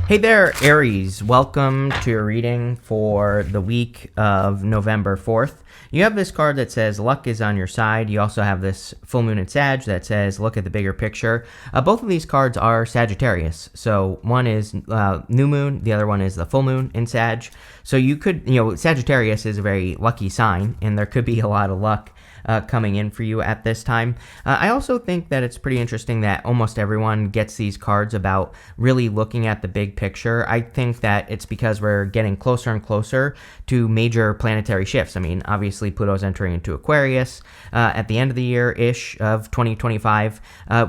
Hey there, Aries. Welcome to your reading for the week of November 4th. You have this card that says luck is on your side. You also have this full moon in Sag that says look at the bigger picture. Both of these cards are Sagittarius. So one is new moon, the other one is the full moon in Sag. So you could, Sagittarius is a very lucky sign, and there could be a lot of luck coming in for you at this time. I also think that it's pretty interesting that almost everyone gets these cards about really looking at the big picture. I think that it's because we're getting closer and closer to major planetary shifts. I mean, obviously Pluto's entering into Aquarius at the end of the year-ish of 2025.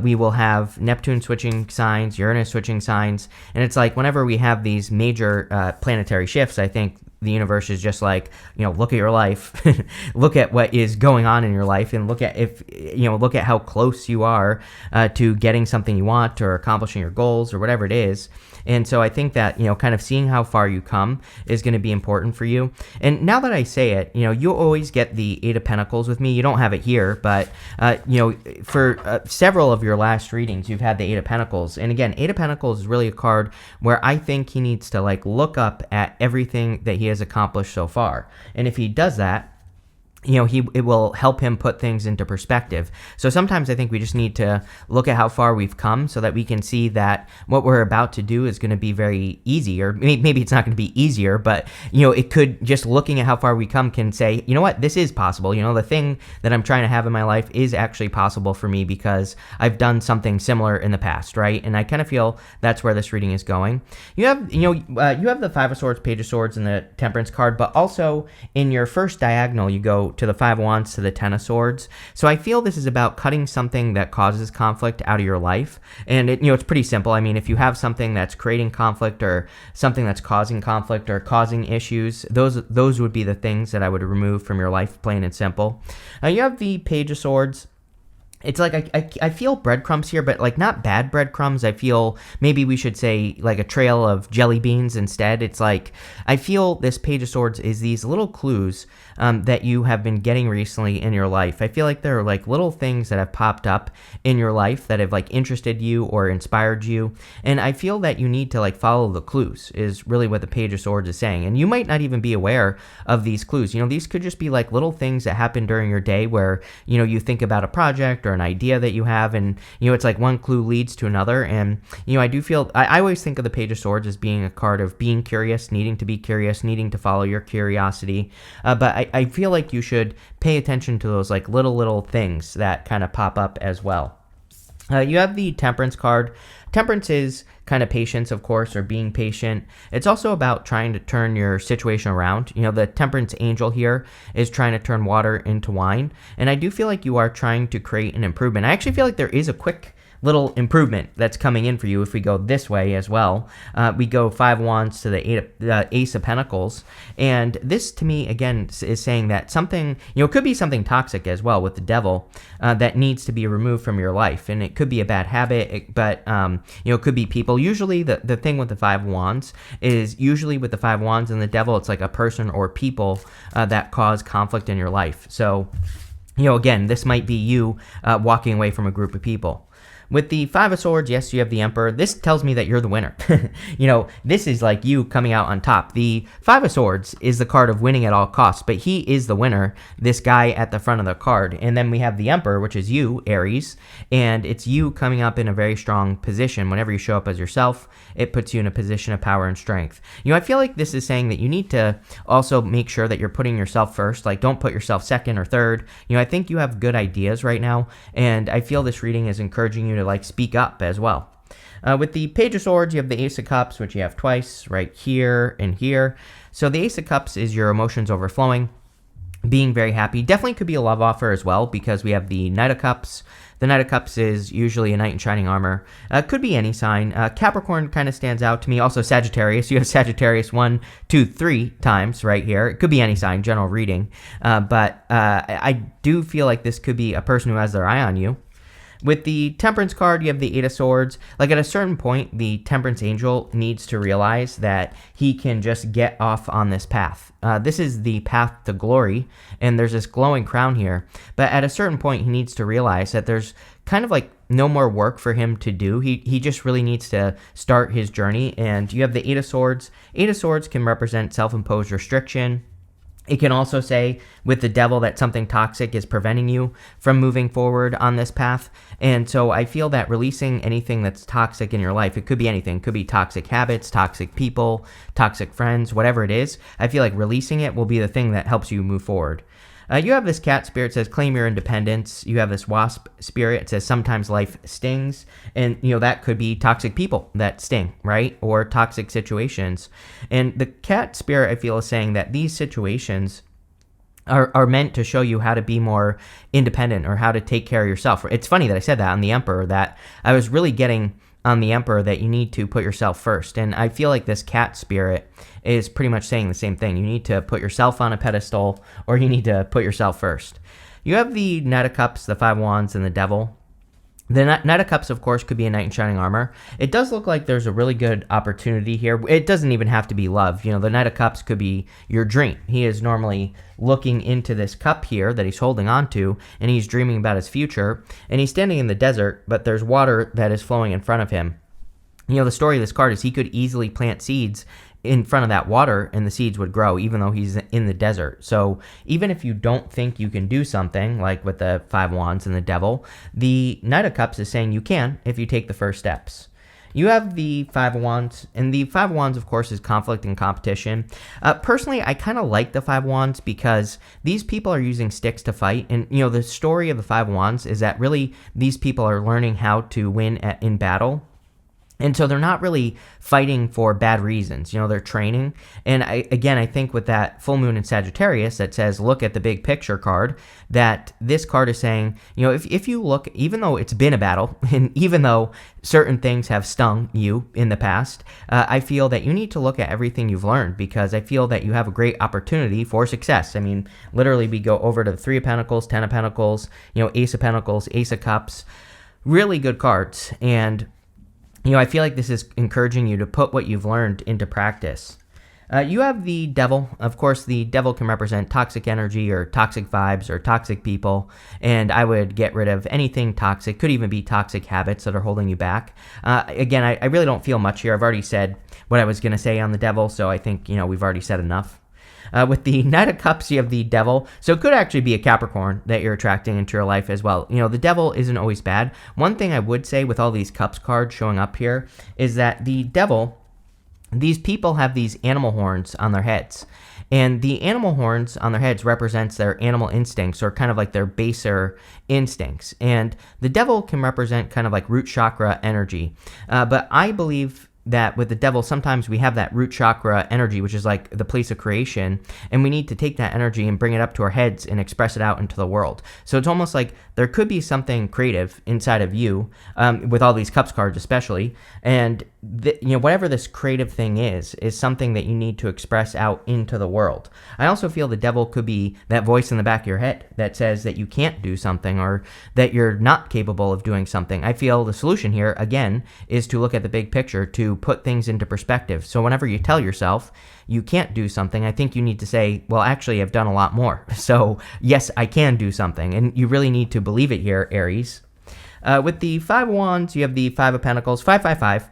We will have Neptune switching signs, Uranus switching signs, and it's like whenever we have these major planetary shifts, I think the universe is just like, look at your life, look at what is going on in your life, and look at how close you are to getting something you want or accomplishing your goals or whatever it is. And so I think that, kind of seeing how far you come is going to be important for you. And now that I say it, you always get the Eight of Pentacles with me. You don't have it here, but, for several of your last readings, you've had the Eight of Pentacles. And again, Eight of Pentacles is really a card where I think he needs to look up at everything that he has accomplished so far. And if he does that, it will help him put things into perspective. So sometimes I think we just need to look at how far we've come so that we can see that what we're about to do is going to be very easy, or maybe it's not going to be easier, but, it could, just looking at how far we come can say, you know what, this is possible. The thing that I'm trying to have in my life is actually possible for me because I've done something similar in the past, right? And I kind of feel that's where this reading is going. You have the Five of Swords, Page of Swords, and the Temperance card, but also in your first diagonal, you go to the Five of Wands, to the Ten of Swords. So I feel this is about cutting something that causes conflict out of your life. And it's pretty simple. I mean, if you have something that's creating conflict or something that's causing conflict or causing issues, those would be the things that I would remove from your life, plain and simple. You have the Page of Swords. It's like I feel breadcrumbs here, but not bad breadcrumbs. I feel maybe we should say a trail of jelly beans instead. It's like I feel this Page of Swords is these little clues that you have been getting recently in your life. I feel like there are little things that have popped up in your life that have interested you or inspired you, and I feel that you need to follow the clues is really what the Page of Swords is saying. And you might not even be aware of these clues. These could just be little things that happen during your day where you think about a project or an idea that you have, and it's one clue leads to another. And I do feel I always think of the Page of Swords as being a card of being curious, needing to be curious, needing to follow your curiosity, but I feel like you should pay attention to those little things that kind of pop up as well. You have the Temperance card. Temperance is kind of patience, of course, or being patient. It's also about trying to turn your situation around. The Temperance angel here is trying to turn water into wine. And I do feel like you are trying to create an improvement. I actually feel like there is a quick little improvement that's coming in for you if we go this way as well. We go Five of Wands to the Ace of Pentacles, and this to me again is saying that something, it could be something toxic as well with the Devil that needs to be removed from your life, and it could be a bad habit, but it could be people. Usually the thing with the Five of Wands is usually with the Five of Wands and the Devil, it's a person or people that cause conflict in your life. So again, this might be you walking away from a group of people. With the Five of Swords, yes, you have the Emperor. This tells me that you're the winner. This is you coming out on top. The Five of Swords is the card of winning at all costs, but he is the winner, this guy at the front of the card. And then we have the Emperor, which is you, Aries, and it's you coming up in a very strong position. Whenever you show up as yourself, it puts you in a position of power and strength. I feel like this is saying that you need to also make sure that you're putting yourself first. Don't put yourself second or third. I think you have good ideas right now, and I feel this reading is encouraging you to speak up as well. With the Page of Swords, you have the Ace of Cups, which you have twice, right here and here. So the Ace of Cups is your emotions overflowing, being very happy. Definitely could be a love offer as well, because we have the Knight of Cups. The Knight of Cups is usually a knight in shining armor. Could be any sign. Capricorn kind of stands out to me. Also Sagittarius. You have Sagittarius 1, 2, 3 times right here. It could be any sign, general reading. But I do feel like this could be a person who has their eye on you. With the Temperance card, you have the Eight of Swords. At a certain point, the Temperance angel needs to realize that he can just get off on this path. This is the path to glory, and there's this glowing crown here. But at a certain point, he needs to realize that there's kind of no more work for him to do. He just really needs to start his journey. And you have the Eight of Swords. Eight of Swords can represent self-imposed restriction. It can also say with the Devil that something toxic is preventing you from moving forward on this path. And so I feel that releasing anything that's toxic in your life, it could be anything. It could be toxic habits, toxic people, toxic friends, whatever it is. I feel like releasing it will be the thing that helps you move forward. You have this cat spirit, says claim your independence. You have this wasp spirit, it says sometimes life stings. And, that could be toxic people that sting, right? Or toxic situations. And the cat spirit, I feel, is saying that these situations are meant to show you how to be more independent or how to take care of yourself. It's funny that I said that on the Emperor, that I was really getting on the Emperor that you need to put yourself first. And I feel like this cat spirit is pretty much saying the same thing. You need to put yourself on a pedestal, or you need to put yourself first. You have the Knight of Cups, the Five of Wands, and the Devil. The Knight of Cups, of course, could be a knight in shining armor. It does look like there's a really good opportunity here. It doesn't even have to be love. The Knight of Cups could be your dream. He is normally looking into this cup here that he's holding on to, and he's dreaming about his future. And he's standing in the desert, but there's water that is flowing in front of him. The story of this card is he could easily plant seeds in front of that water and the seeds would grow even though he's in the desert. So even if you don't think you can do something, like with the Five Wands and the Devil, the Knight of Cups is saying you can if you take the first steps. You have the Five of Wands, and the Five of Wands, of course, is conflict and competition. Personally, I kind of like the Five of Wands because these people are using sticks to fight, and, the story of the Five of Wands is that really these people are learning how to win in battle. And so they're not really fighting for bad reasons. They're training. And I think with that full moon in Sagittarius that says, look at the big picture card, that this card is saying, if you look, even though it's been a battle, and even though certain things have stung you in the past, I feel that you need to look at everything you've learned, because I feel that you have a great opportunity for success. I mean, literally we go over to the Three of Pentacles, Ten of Pentacles, Ace of Pentacles, Ace of Cups, really good cards. And I feel like this is encouraging you to put what you've learned into practice. You have the Devil. Of course, the Devil can represent toxic energy or toxic vibes or toxic people, and I would get rid of anything toxic. Could even be toxic habits that are holding you back. I really don't feel much here. I've already said what I was going to say on the Devil, so I think, we've already said enough. With the Knight of Cups, you have the Devil. So it could actually be a Capricorn that you're attracting into your life as well. The Devil isn't always bad. One thing I would say with all these Cups cards showing up here is that the Devil, these people have these animal horns on their heads. And the animal horns on their heads represents their animal instincts, or kind of like their baser instincts. And the Devil can represent kind of like root chakra energy. But I believe that with the Devil, sometimes we have that root chakra energy, which is like the place of creation, and we need to take that energy and bring it up to our heads and express it out into the world. So it's almost like there could be something creative inside of you, with all these Cups cards especially, and whatever this creative thing is something that you need to express out into the world. I also feel the Devil could be that voice in the back of your head that says that you can't do something, or that you're not capable of doing something. I feel the solution here, again, is to look at the big picture, to put things into perspective. So whenever you tell yourself you can't do something, I think you need to say, well, actually, I've done a lot more. So yes, I can do something. And you really need to believe it here, Aries. With the Five of Wands, you have the Five of Pentacles, 555.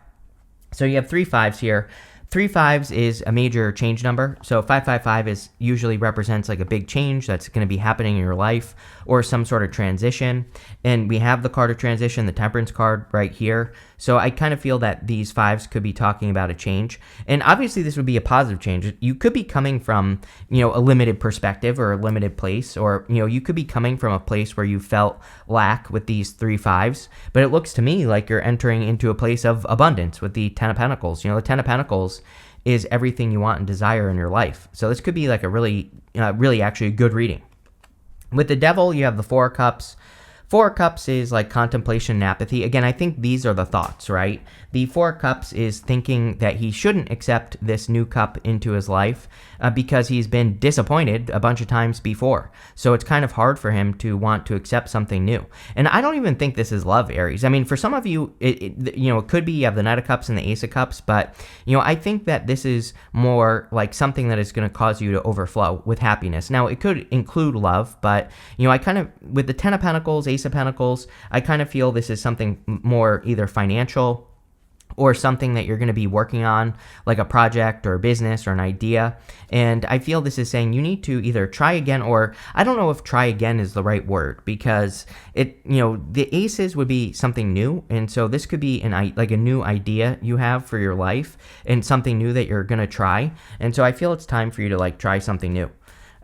So you have 3 5s here. 3 5s is a major change number. So 555 usually represents like a big change that's going to be happening in your life, or some sort of transition. And we have the card of transition, the Temperance card right here. So I kind of feel that these 5s could be talking about a change. And obviously this would be a positive change. You could be coming from, a limited perspective or a limited place, or, you could be coming from a place where you felt lack with these 3 5s. But it looks to me like you're entering into a place of abundance with the Ten of Pentacles. The Ten of Pentacles is everything you want and desire in your life. So this could be like a really actually a good reading. With the Devil, you have the Four of Cups. Four of Cups is like contemplation and apathy. Again, I think these are the thoughts, right? The Four of Cups is thinking that he shouldn't accept this new cup into his life because he's been disappointed a bunch of times before. So it's kind of hard for him to want to accept something new. And I don't even think this is love, Aries. I mean, for some of you, it could be you have the Knight of Cups and the Ace of Cups, but, I think that this is more like something that is going to cause you to overflow with happiness. Now, it could include love, but, I kind of, with the Ten of Pentacles, Ace Ace of Pentacles, I kind of feel this is something more either financial or something that you're going to be working on, like a project or a business or an idea. And I feel this is saying you need to either try again, or I don't know if try again is the right word, because the aces would be something new. And so this could be like a new idea you have for your life and something new that you're going to try. And so I feel it's time for you to like try something new.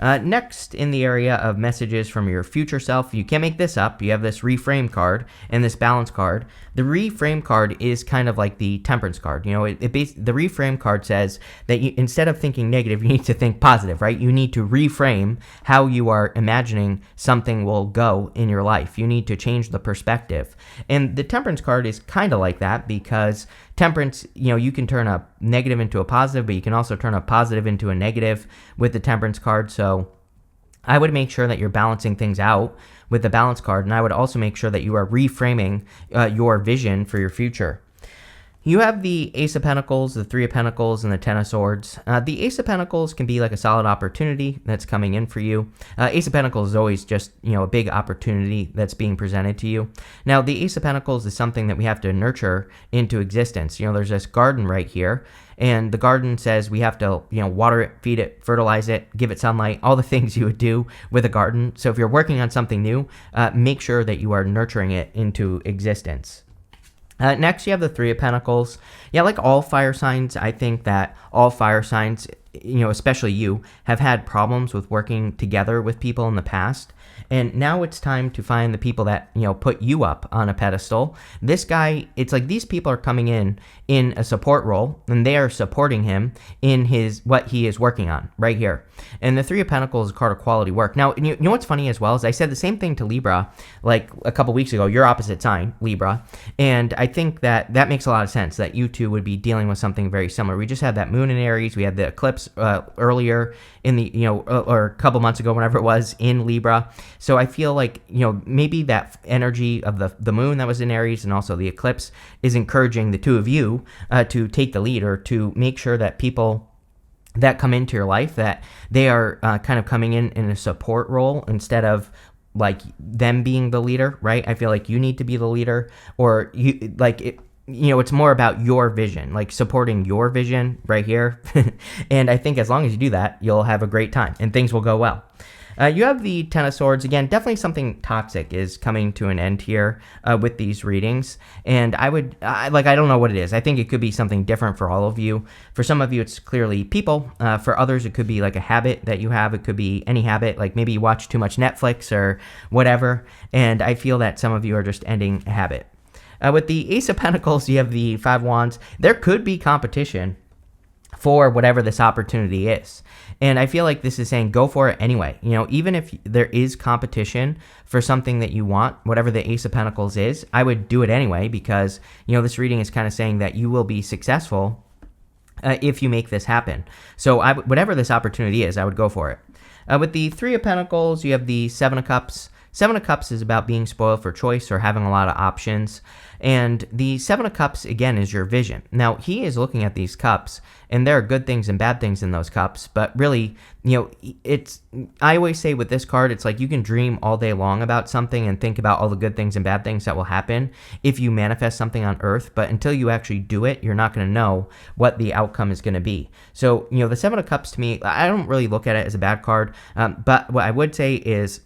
Next, in the area of messages from your future self, you can't make this up. You have this reframe card and this balance card. The reframe card is kind of like the temperance card. The reframe card says that instead of thinking negative, you need to think positive, right? You need to reframe how you are imagining something will go in your life. You need to change the perspective. And the temperance card is kind of like that, because temperance, you can turn a negative into a positive, but you can also turn a positive into a negative with the temperance card. So I would make sure that you're balancing things out with the balance card, and I would also make sure that you are reframing your vision for your future. You have the Ace of Pentacles, the Three of Pentacles, and the Ten of Swords. The Ace of Pentacles can be like a solid opportunity that's coming in for you. Ace of Pentacles is always just, a big opportunity that's being presented to you. Now, the Ace of Pentacles is something that we have to nurture into existence. There's this garden right here, and the garden says we have to, water it, feed it, fertilize it, give it sunlight, all the things you would do with a garden. So if you're working on something new, make sure that you are nurturing it into existence. Next, you have the Three of Pentacles. Yeah, like all fire signs, I think that all fire signs, especially you, have had problems with working together with people in the past. And now it's time to find the people that, put you up on a pedestal. This guy, it's like these people are coming in a support role, and they are supporting him in what he is working on right here. And the Three of Pentacles is a card of quality work. Now, you know what's funny as well is I said the same thing to Libra like a couple weeks ago, your opposite sign, Libra. And I think that makes a lot of sense that you two would be dealing with something very similar. We just had that moon in Aries. We had the eclipse earlier in the, or a couple months ago, whenever it was, in Libra. So I feel like, maybe that energy of the moon that was in Aries and also the eclipse is encouraging the two of you to take the lead, or to make sure that people that come into your life, that they are kind of coming in a support role instead of like them being the leader, right? I feel like you need to be the leader, or you like it. It's more about your vision, like supporting your vision right here. And I think as long as you do that, you'll have a great time and things will go well. You have the Ten of Swords. Again, definitely something toxic is coming to an end here with these readings. And I don't know what it is. I think it could be something different for all of you. For some of you, it's clearly people. For others, it could be like a habit that you have. It could be any habit, like maybe you watch too much Netflix or whatever. And I feel that some of you are just ending a habit. With the Ace of Pentacles, you have the Five of Wands. There could be competition for whatever this opportunity is. And I feel like this is saying go for it anyway. Even if there is competition for something that you want, whatever the Ace of Pentacles is, I would do it anyway, because, this reading is kind of saying that you will be successful if you make this happen. So whatever this opportunity is, I would go for it. With the Three of Pentacles, you have the Seven of Cups. Seven of Cups is about being spoiled for choice or having a lot of options. And the Seven of Cups, again, is your vision. Now, he is looking at these cups, and there are good things and bad things in those cups. But really, I always say with this card, it's like you can dream all day long about something and think about all the good things and bad things that will happen if you manifest something on Earth. But until you actually do it, you're not going to know what the outcome is going to be. So, the Seven of Cups, to me, I don't really look at it as a bad card. But what I would say is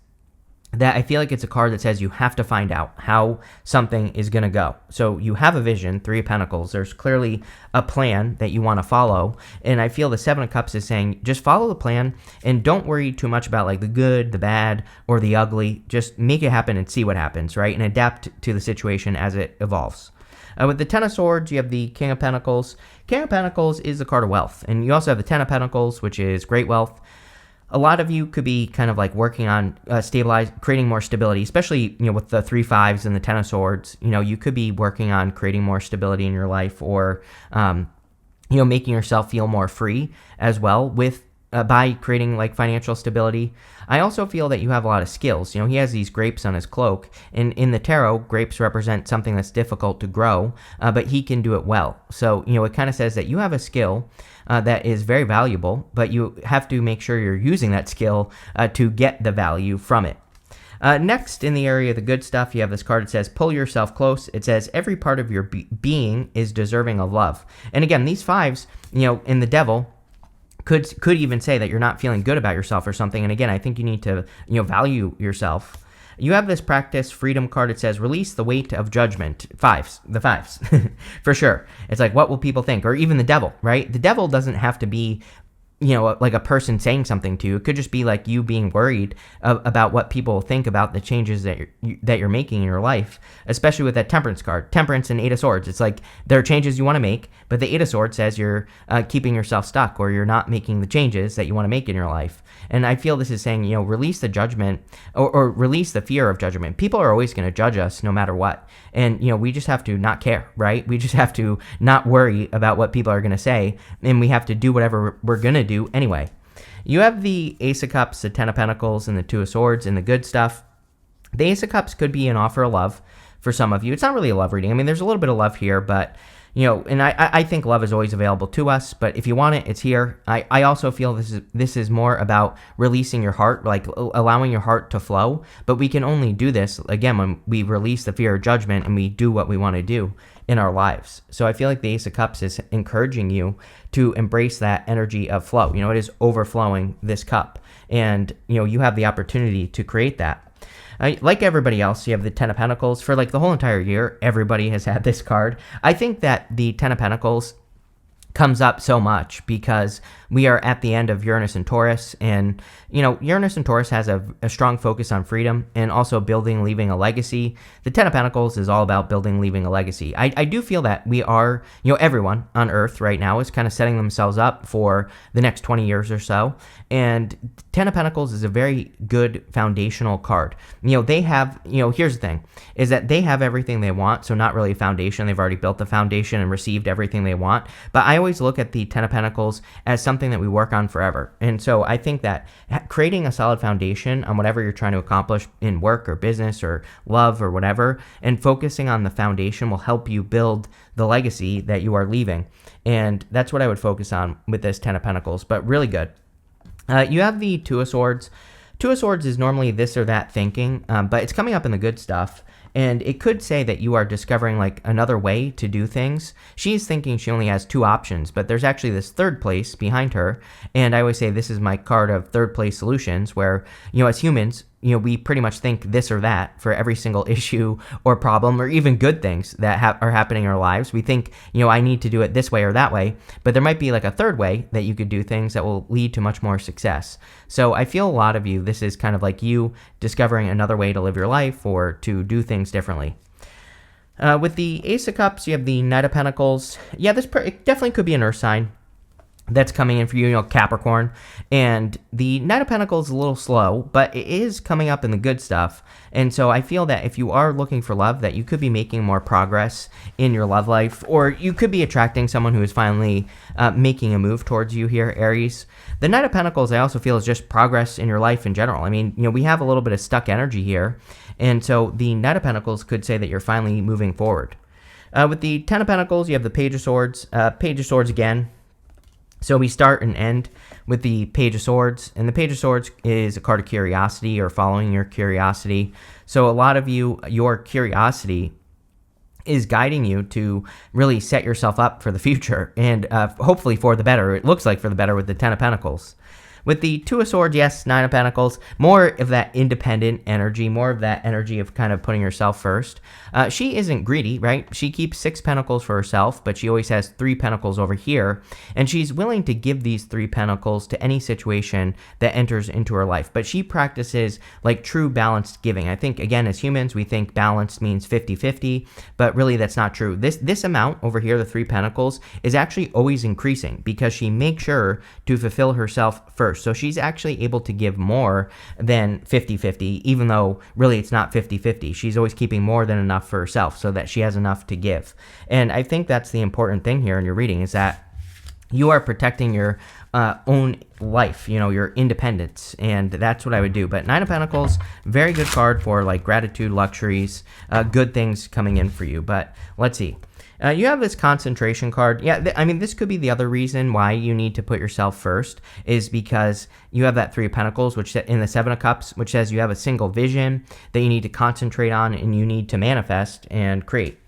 that I feel like it's a card that says you have to find out how something is going to go. So you have a vision, Three of Pentacles. There's clearly a plan that you want to follow. And I feel the Seven of Cups is saying just follow the plan and don't worry too much about like the good, the bad, or the ugly. Just make it happen and see what happens, right? And adapt to the situation as it evolves. With the Ten of Swords, you have the King of Pentacles. King of Pentacles is the card of wealth. And you also have the Ten of Pentacles, which is great wealth. A lot of you could be kind of like working on creating more stability, especially, with the 3 5s and the Ten of Swords. You could be working on creating more stability in your life, or, making yourself feel more free as well with by creating like financial stability. I also feel that you have a lot of skills. He has these grapes on his cloak, and in the tarot, grapes represent something that's difficult to grow, but he can do it well. So, it kind of says that you have a skill that is very valuable, but you have to make sure you're using that skill to get the value from it. Next, in the area of the good stuff, you have this card that says, pull yourself close. It says, every part of your being is deserving of love. And again, these fives, in the devil, could even say that you're not feeling good about yourself or something. And again, I think you need to, value yourself. You have this practice freedom card. It says, release the weight of judgment. The fives, for sure. It's like, what will people think? Or even the devil, right? The devil doesn't have to be, like a person saying something to you. It could just be like you being worried about what people think about the changes that you're making in your life, especially with that temperance card. Temperance and Eight of Swords. It's like there are changes you want to make, but the Eight of Swords says you're keeping yourself stuck, or you're not making the changes that you want to make in your life. And I feel this is saying, release the judgment or release the fear of judgment. People are always going to judge us no matter what. And, we just have to not care, right? We just have to not worry about what people are going to say. And we have to do whatever we're going to do anyway. You have the Ace of Cups, the Ten of Pentacles, and the Two of Swords, and the good stuff. The Ace of Cups could be an offer of love for some of you. It's not really a love reading. I mean, there's a little bit of love here, but and I think love is always available to us, but if you want it, it's here. I also feel this is more about releasing your heart, like allowing your heart to flow, but we can only do this, again, when we release the fear of judgment and we do what we want to do in our lives. So I feel like the Ace of Cups is encouraging you to embrace that energy of flow. It is overflowing this cup, and you have the opportunity to create that. Like everybody else, you have the Ten of Pentacles. For like the whole entire year, everybody has had this card. I think that the Ten of Pentacles comes up so much because we are at the end of Uranus and Taurus, and Uranus and Taurus has a strong focus on freedom and also building, leaving a legacy. The Ten of Pentacles is all about building, leaving a legacy. I do feel that we are, everyone on Earth right now is kind of setting themselves up for the next 20 years or so, and Ten of Pentacles is a very good foundational card. They have, here's the thing, is that they have everything they want, so not really a foundation. They've already built the foundation and received everything they want, but I always look at the Ten of Pentacles as something that we work on forever. And so I think that creating a solid foundation on whatever you're trying to accomplish in work or business or love or whatever, and focusing on the foundation will help you build the legacy that you are leaving. And that's what I would focus on with this Ten of Pentacles, but really good. You have the Two of Swords. Two of Swords is normally this or that thinking, but it's coming up in the good stuff. And it could say that you are discovering like another way to do things. She's thinking she only has two options, but there's actually this third place behind her. And I always say this is my card of third place solutions, where, as humans, we pretty much think this or that for every single issue or problem or even good things that are happening in our lives. We think, I need to do it this way or that way, but there might be like a third way that you could do things that will lead to much more success. So I feel a lot of you, this is kind of like you discovering another way to live your life or to do things differently. With the Ace of Cups, you have the Knight of Pentacles. Yeah, it definitely could be an earth sign that's coming in for you, Capricorn. And the Knight of Pentacles is a little slow, but it is coming up in the good stuff. And so I feel that if you are looking for love, that you could be making more progress in your love life, or you could be attracting someone who is finally making a move towards you here, Aries. The Knight of Pentacles, I also feel, is just progress in your life in general. I mean, we have a little bit of stuck energy here. And so the Knight of Pentacles could say that you're finally moving forward. With the Ten of Pentacles, you have the Page of Swords. Page of Swords again. So we start and end with the Page of Swords, and the Page of Swords is a card of curiosity or following your curiosity. So a lot of you, your curiosity is guiding you to really set yourself up for the future and hopefully for the better. It looks like for the better with the Ten of Pentacles. With the Two of Swords, yes, Nine of Pentacles, more of that independent energy, more of that energy of kind of putting yourself first. She isn't greedy, right? She keeps 6 pentacles for herself, but she always has 3 pentacles over here, and she's willing to give these 3 pentacles to any situation that enters into her life. But she practices like true balanced giving. I think, again, as humans, we think balanced means 50-50, but really that's not true. This amount over here, the 3 pentacles, is actually always increasing because she makes sure to fulfill herself first. So she's actually able to give more than 50-50, even though really it's not 50-50. She's always keeping more than enough for herself so that she has enough to give. And I think that's the important thing here in your reading, is that you are protecting your own life, your independence, and that's what I would do. But Nine of Pentacles, very good card for like gratitude, luxuries, good things coming in for you. But let's see. You have this concentration card. Yeah, I mean, this could be the other reason why you need to put yourself first, is because you have that Three of Pentacles, which in the Seven of Cups, which says you have a single vision that you need to concentrate on and you need to manifest and create.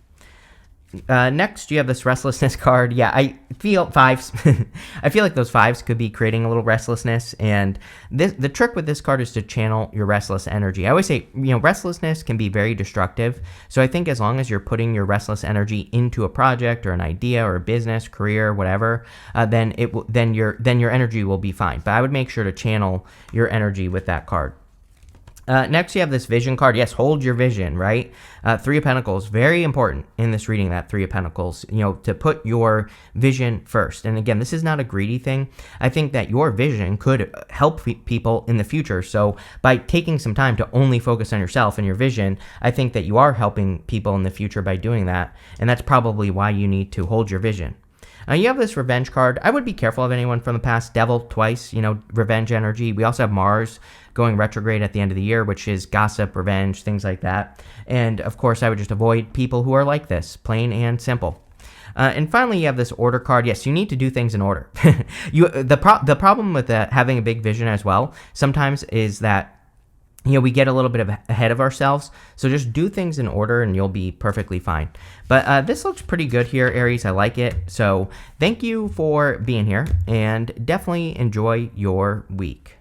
Next, you have this restlessness card. Yeah, I feel fives. I feel like those fives could be creating a little restlessness, and the trick with this card is to channel your restless energy. I always say, restlessness can be very destructive. So I think as long as you're putting your restless energy into a project or an idea or a business, career, whatever, then your energy will be fine. But I would make sure to channel your energy with that card. Next, you have this vision card. Yes, hold your vision, right? Three of Pentacles, very important in this reading, that Three of Pentacles, to put your vision first. And again, this is not a greedy thing. I think that your vision could help people in the future. So by taking some time to only focus on yourself and your vision, I think that you are helping people in the future by doing that. And that's probably why you need to hold your vision. You have this revenge card. I would be careful of anyone from the past. Devil twice, revenge energy. We also have Mars going retrograde at the end of the year, which is gossip, revenge, things like that. And of course, I would just avoid people who are like this, plain and simple. And finally, you have this order card. Yes, you need to do things in order. The problem with having a big vision as well sometimes is that we get a little bit ahead of ourselves. So just do things in order and you'll be perfectly fine. But this looks pretty good here, Aries. I like it. So thank you for being here and definitely enjoy your week.